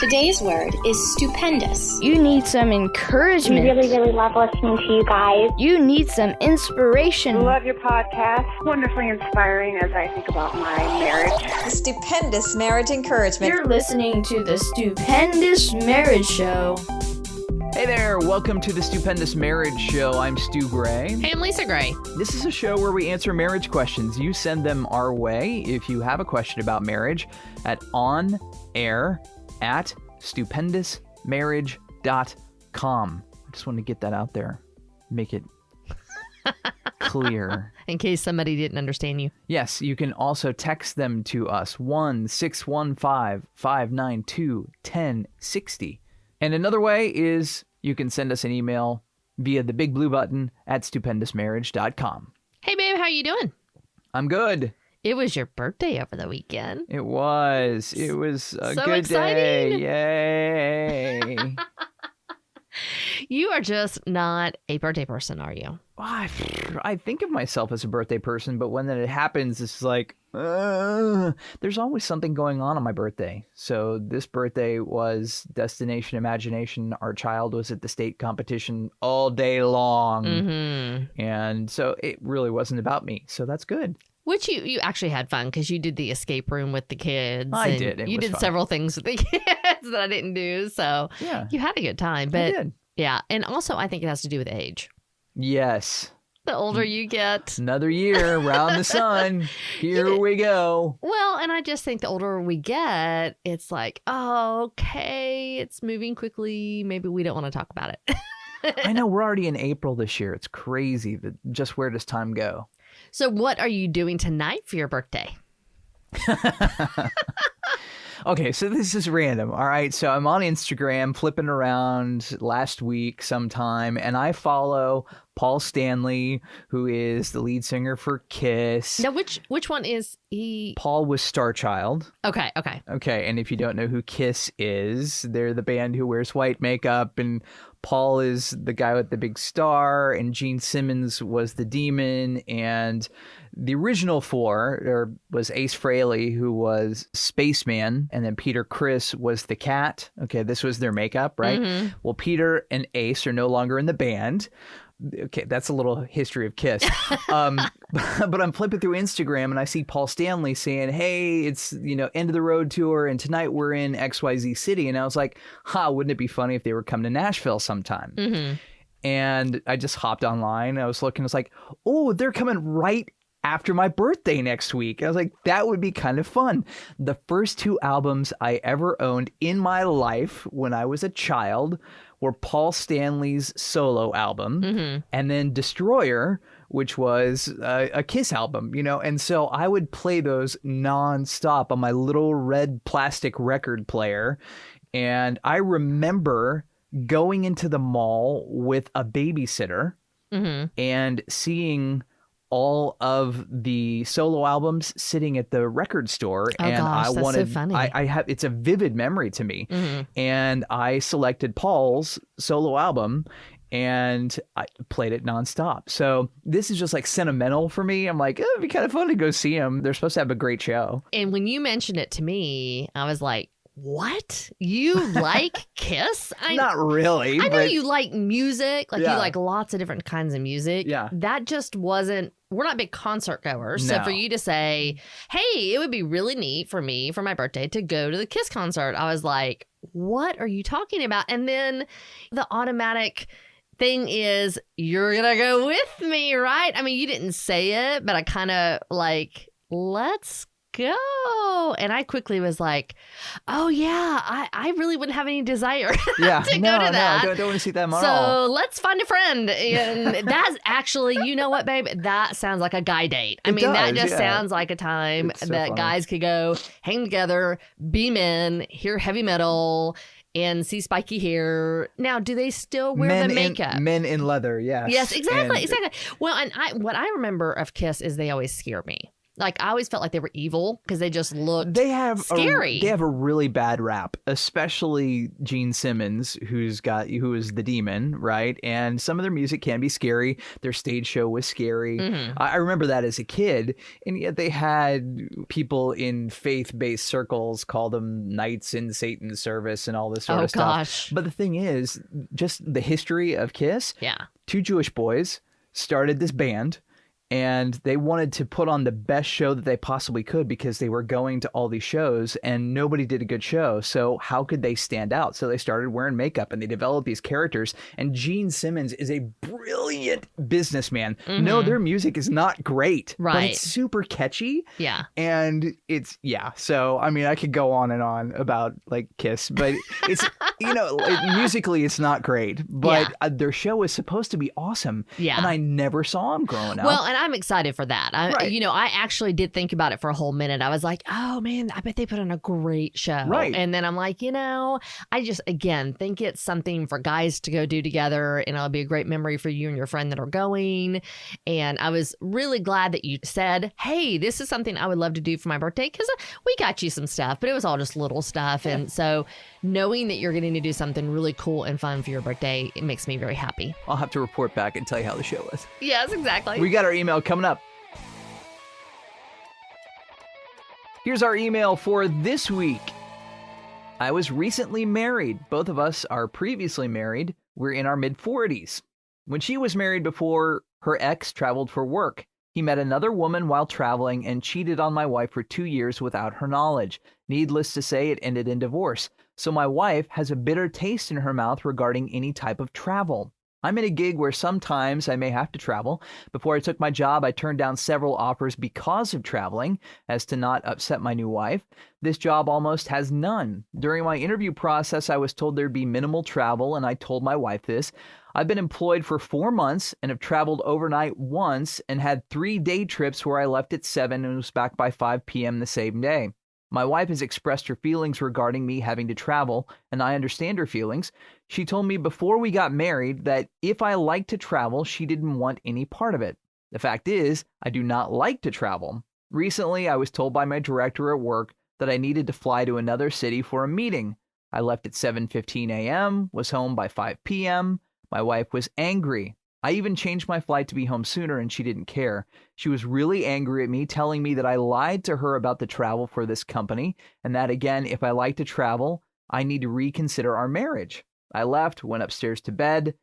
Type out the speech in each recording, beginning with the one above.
Today's word is stupendous. You need some encouragement. We really love listening to you guys. You need some inspiration. Love your podcast. Wonderfully inspiring as I think about my marriage. The Stupendous Marriage Encouragement. You're listening to the Stupendous Marriage Show. Hey there, welcome to the Stupendous Marriage Show. I'm Stu Gray. Hey, I'm Lisa Gray. This is a show where we answer marriage questions. You send them our way if you have a question about marriage at onair@stupendousmarriage.com. I just want to get that out there, make it clear. In case somebody didn't understand you. Yes, you can also text them to us, 1-615-592-1060. And another way is you can send us an email via the big blue button at stupendousmarriage.com. Hey, babe, how you doing? I'm good. It was your birthday over the weekend. It was. It was a So good exciting. day. Yay. You are just not a birthday person, are you? I think of myself as a birthday person, but when it happens, it's like, there's always something going on my birthday. So this birthday was Destination Imagination. Our child was at the state competition all day long. Mm-hmm. And so it really wasn't about me. So that's good. Which you actually had fun because you did the escape room with the kids. I and did. It you was did fun. several things with the kids that I didn't do. So Yeah. you had a good time. But I did. yeah. And also, I think it has to do with age. Yes. The older you get. Another year around the sun. Here we go. Well, and I just think the older we get, it's like, oh, okay, it's moving quickly. Maybe we don't want to talk about it. I know we're already in April this year. It's crazy. But just where does time go? So what are you doing tonight for your birthday? Okay, so this is random. All right, so I'm on Instagram flipping around last week sometime, and I follow Paul Stanley, who is the lead singer for Kiss. Now, which one is he? Paul was Starchild. Okay. Okay, and if you don't know who Kiss is, they're the band who wears white makeup, and Paul is the guy with the big star, and Gene Simmons was the demon, and the original four was Ace Frehley, who was Spaceman, and then Peter Criss was the cat. Okay, this was their makeup, right? Mm-hmm. Well, Peter and Ace are no longer in the band. Okay, that's a little history of Kiss. But I'm flipping through Instagram and I see Paul Stanley saying, hey, it's, end of the road tour and tonight we're in XYZ city. And I was like, wouldn't it be funny if they were coming to Nashville sometime? Mm-hmm. And I just hopped online. I was looking, I was like, oh, they're coming right after my birthday next week. I was like, that would be kind of fun. The first two albums I ever owned in my life when I was a child were Paul Stanley's solo album, Mm-hmm. and then Destroyer, which was a Kiss album, and so I would play those nonstop on my little red plastic record player. And I remember going into the mall with a babysitter Mm-hmm. and seeing all of the solo albums sitting at the record store. Oh, and gosh, I that's wanted, so funny. I have, it's a vivid memory to me. Mm-hmm. And I selected Paul's solo album and I played it nonstop. So this is just like sentimental for me. I'm like, it'd be kind of fun to go see them. They're supposed to have a great show. And when you mentioned it to me, I was like, what? You like Kiss? Not really. I know but you like music, like Yeah. you like lots of different kinds of music. Yeah. That just wasn't, we're not big concert goers. So No. for you to say, hey, it would be really neat for me for my birthday to go to the Kiss concert, I was like, what are you talking about? And then the automatic thing is, you're going to go with me, right? I mean, you didn't say it, but I kind of like, let's go. And I quickly was like, oh yeah, I really wouldn't have any desire to go to that. No, I don't want to see them at all. So let's find a friend. And that's actually, you know what, babe? That sounds like a guy date. I mean, that just sounds like a time It's so that funny. guys could go hang together, be men, hear heavy metal, and see spiky hair. Now, do they still wear the makeup? Men in leather, yes. Yes, exactly, And exactly. Well, and what I remember of Kiss is they always scare me. Like, I always felt like they were evil because they just looked scary. They have a really bad rap, especially Gene Simmons, who is the demon, right? And some of their music can be scary. Their stage show was scary. Mm-hmm. I remember that as a kid, and yet they had people in faith-based circles call them knights in Satan's service and all this sort of stuff. Gosh. But the thing is, just the history of Kiss. Yeah. Two Jewish boys started this band, and they wanted to put on the best show that they possibly could because they were going to all these shows and nobody did a good show. So how could they stand out? So they started wearing makeup and they developed these characters. And Gene Simmons is a brilliant businessman. Mm-hmm. No, their music is not great, right, but it's super catchy. Yeah. And it's, so, I mean, I could go on and on about like Kiss, but it's, musically it's not great, but their show is supposed to be awesome. Yeah. And I never saw them growing up. Well, and I'm excited for that. Right. I actually did think about it for a whole minute. I was like, oh man, I bet they put on a great show. Right. And then I'm like, I just, again, think it's something for guys to go do together, and it'll be a great memory for you and your friend that are going. And I was really glad that you said, hey, this is something I would love to do for my birthday, because we got you some stuff, but it was all just little stuff. And so knowing that you're getting to do something really cool and fun for your birthday, it makes me very happy. I'll have to report back and tell you how the show was. Yes, exactly. We got our email coming up. Here's our email for this week. I was recently married. Both of us are previously married. We're in our mid-40s. When she was married before, her ex traveled for work. He met another woman while traveling and cheated on my wife for 2 years without her knowledge. Needless to say, it ended in divorce. So my wife has a bitter taste in her mouth regarding any type of travel. I'm in a gig where sometimes I may have to travel. Before I took my job, I turned down several offers because of traveling, as to not upset my new wife. This job almost has none. During my interview process, I was told there'd be minimal travel, and I told my wife this. I've been employed for 4 months and have traveled overnight once and had 3 day trips where I left at 7 and was back by 5 p.m. the same day. My wife has expressed her feelings regarding me having to travel, and I understand her feelings. She told me before we got married that if I liked to travel, she didn't want any part of it. The fact is, I do not like to travel. Recently, I was told by my director at work that I needed to fly to another city for a meeting. I left at 7:15 a.m., was home by 5 p.m. My wife was angry. I even changed my flight to be home sooner, and she didn't care. She was really angry at me, telling me that I lied to her about the travel for this company, and that, again, if I like to travel, I need to reconsider our marriage. I left, went upstairs to bed.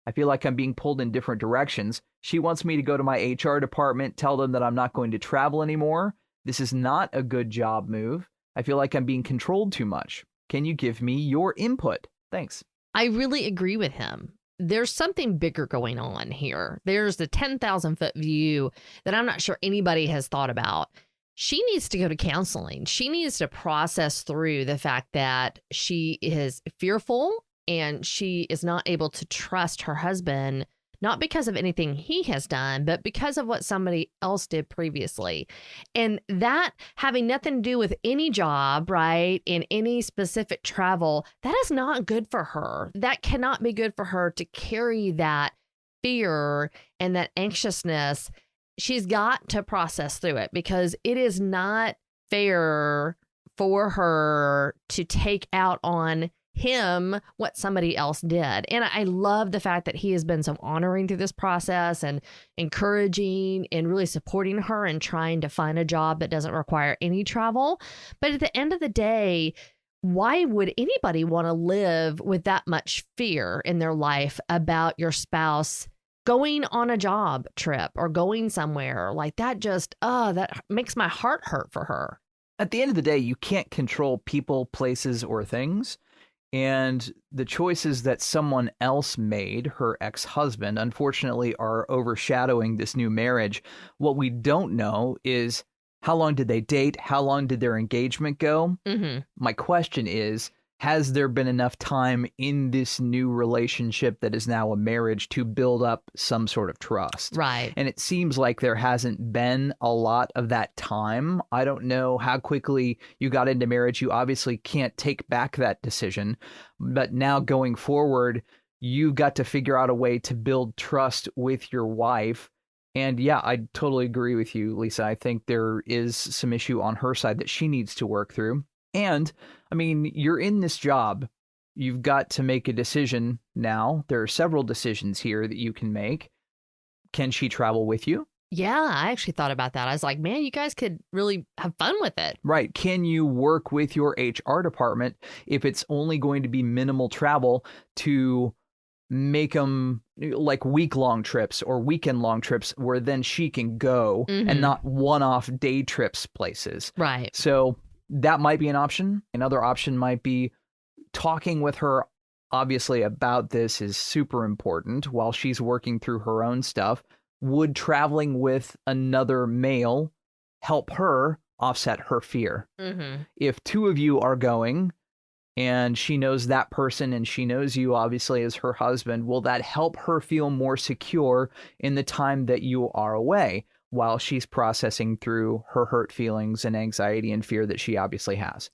I feel like I'm being pulled in different directions. She wants me to go to my HR department, tell them that I'm not going to travel anymore. This is not a good job move. I feel like I'm being controlled too much. Can you give me your input? Thanks. I really agree with him. There's something bigger going on here. There's the 10,000-foot view that I'm not sure anybody has thought about. She needs to go to counseling. She needs to process through the fact that she is fearful and she is not able to trust her husband, not because of anything he has done, but because of what somebody else did previously. And that having nothing to do with any job, right, in any specific travel, that is not good for her. That cannot be good for her to carry that fear and that anxiousness. She's got to process through it, because it is not fair for her to take out on him what somebody else did. And I love the fact that he has been so honoring through this process and encouraging and really supporting her and trying to find a job that doesn't require any travel. But at the end of the day, why would anybody want to live with that much fear in their life about your spouse going on a job trip or going somewhere like that? Just, that makes my heart hurt for her. At the end of the day, you can't control people, places, or things. And the choices that someone else made, her ex-husband, unfortunately are overshadowing this new marriage. What we don't know is how long did they date? How long did their engagement go? Mm-hmm. My question is, has there been enough time in this new relationship that is now a marriage to build up some sort of trust? Right. And it seems like there hasn't been a lot of that time. I don't know how quickly you got into marriage. You obviously can't take back that decision. But now going forward, you've got to figure out a way to build trust with your wife. And yeah, I totally agree with you, Lisa. I think there is some issue on her side that she needs to work through. And I mean, you're in this job. You've got to make a decision now. There are several decisions here that you can make. Can she travel with you? Yeah, I actually thought about that. I was like, man, you guys could really have fun with it. Right. Can you work with your HR department if it's only going to be minimal travel to make them like week-long trips or weekend-long trips where then she can go and not one-off day trips places? Right. So that might be an option. Another option might be talking with her, obviously, about this is super important while she's working through her own stuff. Would traveling with another male help her offset her fear? If two of you are going and she knows that person and she knows you obviously as her husband, will that help her feel more secure in the time that you are away while she's processing through her hurt feelings and anxiety and fear that she obviously has?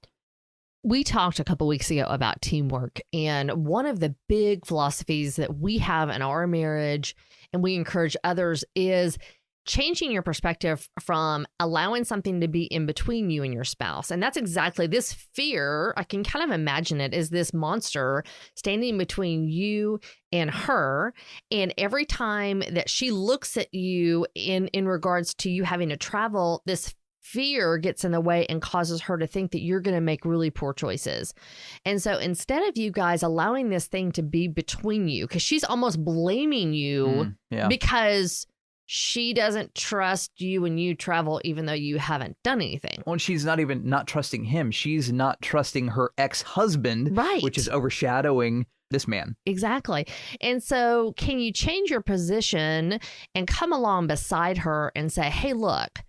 We talked a couple weeks ago about teamwork, and one of the big philosophies that we have in our marriage and we encourage others is changing your perspective from allowing something to be in between you and your spouse. And that's exactly this fear. I can kind of imagine it as this monster standing between you and her. And every time that she looks at you in regards to you having to travel, this fear gets in the way and causes her to think that you're going to make really poor choices. And so instead of you guys allowing this thing to be between you, because she's almost blaming you because she doesn't trust you when you travel, even though you haven't done anything. Well, she's not even not trusting him. She's not trusting her ex-husband, right, which is overshadowing this man. Exactly. And so can you change your position and come along beside her and say, hey, look,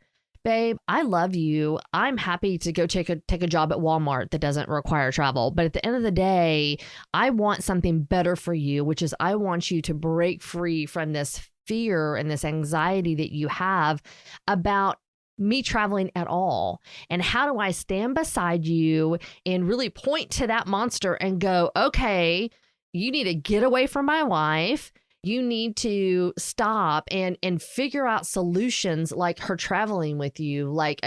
babe, I love you. I'm happy to go take a job at Walmart that doesn't require travel. But at the end of the day, I want something better for you, which is I want you to break free from this fear and this anxiety that you have about me traveling at all. And how do I stand beside you and really point to that monster and go, okay, you need to get away from my wife. You need to stop and figure out solutions like her traveling with you, like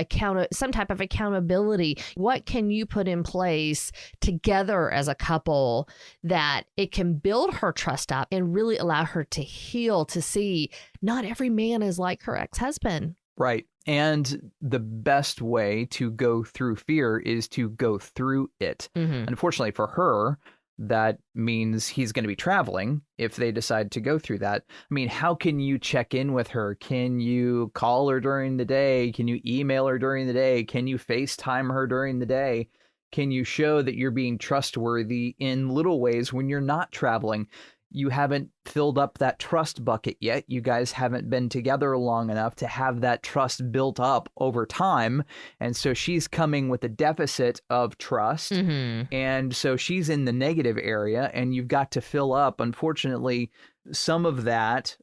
some type of accountability. What can you put in place together as a couple that it can build her trust up and really allow her to heal, to see not every man is like her ex-husband. Right. And the best way to go through fear is to go through it. Unfortunately for her, that means he's going to be traveling if they decide to go through that. I mean, how can you check in with her? Can you call her during the day? Can you email her during the day? Can you FaceTime her during the day? Can you show that you're being trustworthy in little ways when you're not traveling? You haven't filled up that trust bucket yet. You guys haven't been together long enough to have that trust built up over time. And so she's coming with a deficit of trust. And so she's in the negative area, and you've got to fill up, unfortunately, some of that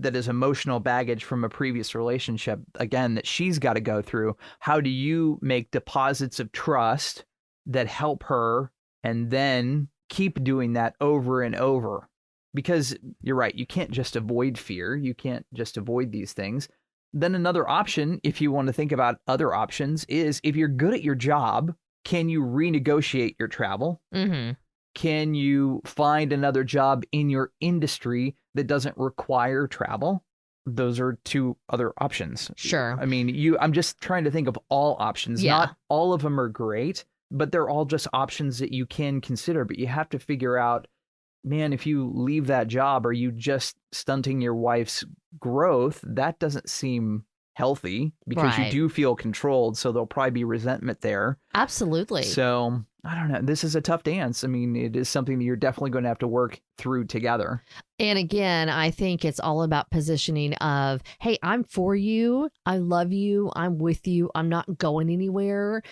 is emotional baggage from a previous relationship, again, that she's got to go through. How do you make deposits of trust that help her and then keep doing that over and over? Because you're right, you can't just avoid fear. You can't just avoid these things. Then another option, if you want to think about other options, is if you're good at your job, can you renegotiate your travel? Can you find another job in your industry that doesn't require travel? Those are two other options. Sure. I mean, I'm just trying to think of all options. Yeah. Not all of them are great, but they're all just options that you can consider. But you have to figure out, man, if you leave that job, are you just stunting your wife's growth? That doesn't seem healthy because you do feel controlled. So there'll probably be resentment there. Absolutely. So I don't know. This is a tough dance. I mean, it is something that you're definitely going to have to work through together. And again, I think it's all about positioning of, hey, I'm for you. I love you. I'm with you. I'm not going anywhere.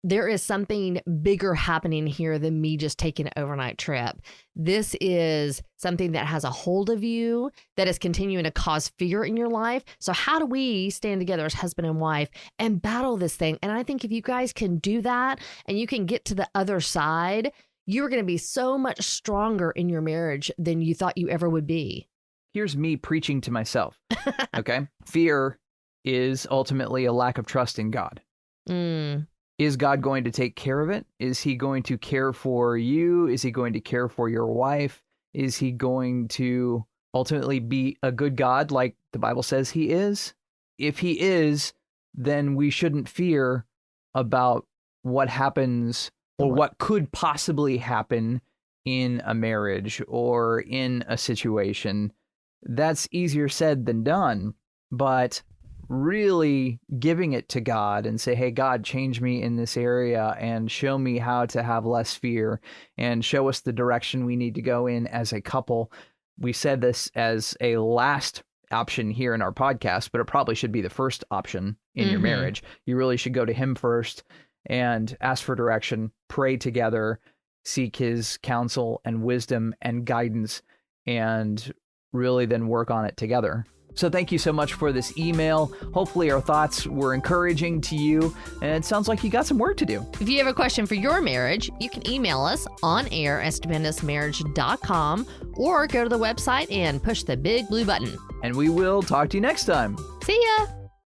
There is something bigger happening here than me just taking an overnight trip. This is something that has a hold of you, that is continuing to cause fear in your life. So how do we stand together as husband and wife and battle this thing? And I think if you guys can do that and you can get to the other side, you're going to be so much stronger in your marriage than you thought you ever would be. here's me preaching to myself. Okay. Fear is ultimately a lack of trust in God. Is God going to take care of it? Is he going to care for you? Is he going to care for your wife? Is he going to ultimately be a good God like the Bible says he is? If he is, then we shouldn't fear about what happens or what could possibly happen in a marriage or in a situation. That's easier said than done, but really giving it to God and say, hey, God, change me in this area and show me how to have less fear and show us the direction we need to go in as a couple. We said this as a last option here in our podcast, but it probably should be the first option in your marriage. You really should go to him first and ask for direction, pray together, seek his counsel and wisdom and guidance, and really then work on it together. So thank you so much for this email. Hopefully our thoughts were encouraging to you, and it sounds like you got some work to do. If you have a question for your marriage, you can email us on air at stupendousmarriage.com or go to the website and push the big blue button. And we will talk to you next time. See ya!